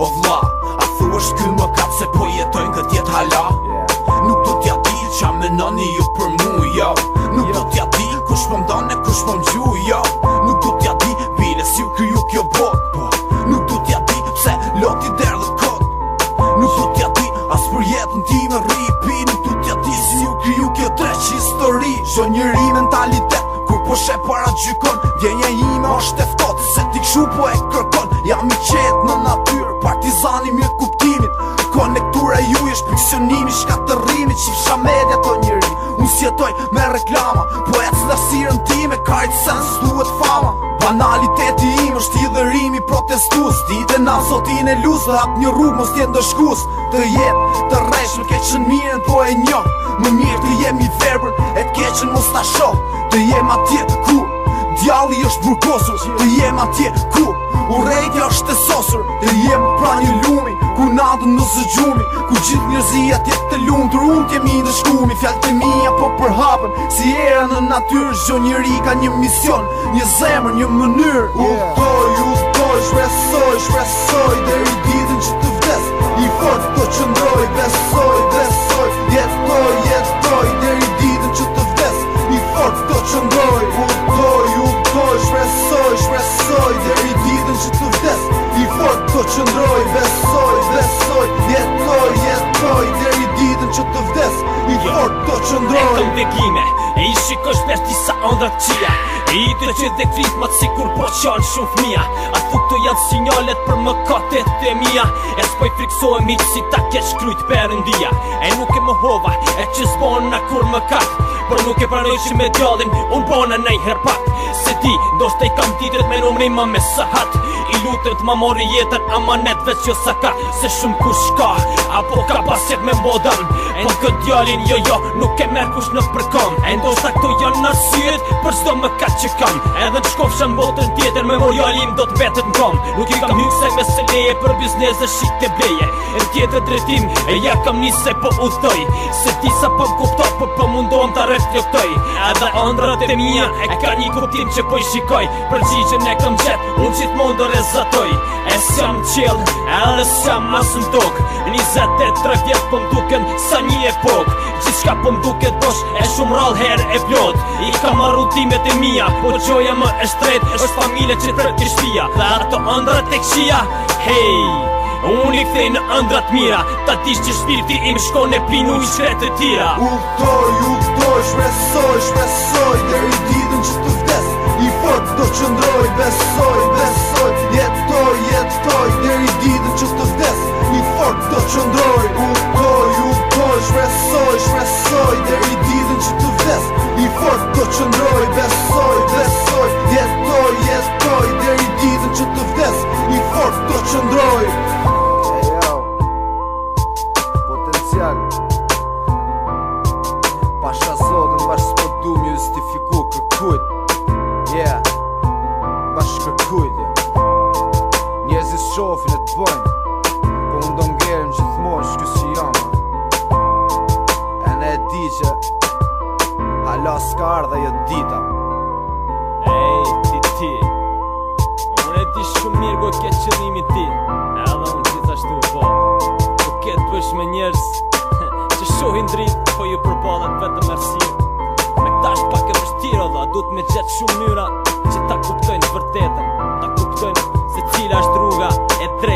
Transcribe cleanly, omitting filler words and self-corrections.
O vlla, a thu është ky më kap se po jetojnë këtë jetë hala? Nuk do t'ja di qa menoni ju për mu, jo. Nuk do t'ja di kush po m'don e kush po m'gju, jo. Nuk do t'ja di bile si u kriju kjo bot. Nuk do t'ja di pse loti der dhe kot. Nuk do t'ja di as për jetën time ripi. Nuk do t'ja di si u kriju kjo treq histori. Çdo njeri mentalitet kur po she para gjykon. Djenja ime është e ftohtë se ti kshu po e kërkon. Jam i qetë në natyrë, partizani mjë kuptimin. Konektura ju është fiksionimi, shkatërimi, qifsha media të njëri. Unë sjetoj me reklama, po e cëllësirën time, ka i sens, duhet fama. Banaliteti im është hidhërimi protestus. Dite na zotin e luz dhe hap një rrug mos tjetë ndëshkus. Të jetë, të rresh më keqen mirën po e njo. Më mirë të jem i verbër, e t'keqen mos ta shoh. Të jem atje ku djalli është burkosur. Të jem atje ku urrejtja është e sosur. Të jem pra një lumi ku natën në zëgjumi. Ku gjithë njerëzia tjetë të lumtur, unë t'jemi në shkumi. Fjallët e mija po përhapen si era në natyrë. Çdo njeri ka një mision, një zemër, një mënyrë. Udhtoj, shpresoj deri ditën që të vdes. I fort do qëndroj, besoj jetoj deri ditën që të vdes. I fort do qëndroj, udhtoj, shpresoj deri ditën që të vdes. I fort do qëndroj, besoj jetoj deri ditën që të vdes. I fort do qëndroj. E këm vekime, e i shikosh vesh disa ëndrat qia. E i të që dhe kritmat si kur po qanë shumë fmija. A thuk të janë sinjalet për më katet e mija. E s'poj friksojmë miq si ta keq krujt perëndia. E nuk e më hova, e që s'bona kur më kak. Por nuk e pranoj që me djallin, unë bona nej herpak. Se ti, ndoshta i kam titret me numrin ma me sahat. I lutëm t'ma mori jetën amanet veç jo saka. Se shumë kush ka, apo ka pasjet me mbodam. Po këtë djallin jo, nuk e merr kush në përkom. E ndoshta këto janë arsyet për çdo mëkat që kam. Edhe të shkofsha në botën tjetër, memorialim do t'betet n'kom. Nuk i kam hyksaj me se leje për biznes dhe shik të bleje. E tjetër drejtim, e ja kam nise po udhtoj. Se ti sa po kupto, po mundon t'a reflektoj. Edhe ëndrat e mija, e ka një kuptim që po i shikoj. Përgjigjen e kam qep, unë gjithmonë do rezatoj. E s'jam qell, edhe s'jam as në tokë. 23 vjet po m'duken sa një epok. Gjithçka po m'duket bosh, e shumë rall herë e plot. I kam marrë timet e mija, po gjoja më e shtret. Është familje që tërë shtëpia, dhe ato ëndrat e këqija. Hey, unë i kthej në ëndrat mira. Ta dish që shpirti im shkon e plinu i shkret të tira. Udhtoj, shpresoj deri ditën që të vdes. I fort do qëndroj, besoj jetoj deri ditën që të vdes. I fort do qëndroj, udhtoj, shpresoj deri ditën që të vdes. I fort do qëndroj, besoj jetoj deri ditën që të vdes. I fort do qëndroj. Potencial Pasha zotën bash s'po du mjë justifiku kërkujt. Bash kërkujt, njerëzit shofin e t'bojnë, po unë do ngerëm gjithmonë shky si jama. E ne e di që hala s'ka ardha jo dita. Ej, ti unë e di shumë mirë ku ke qëllimi ti. Edhe unë gjithashtu po ke t'vesh me njerëz që shohin dritë, po ju përballet vetëm arsye. Me këta është pak e vështirë dha, duhet me gjetë shumë mënyra që ta kuptojnë vërtetën. Ta kuptojnë se cila është rruga e drejtë.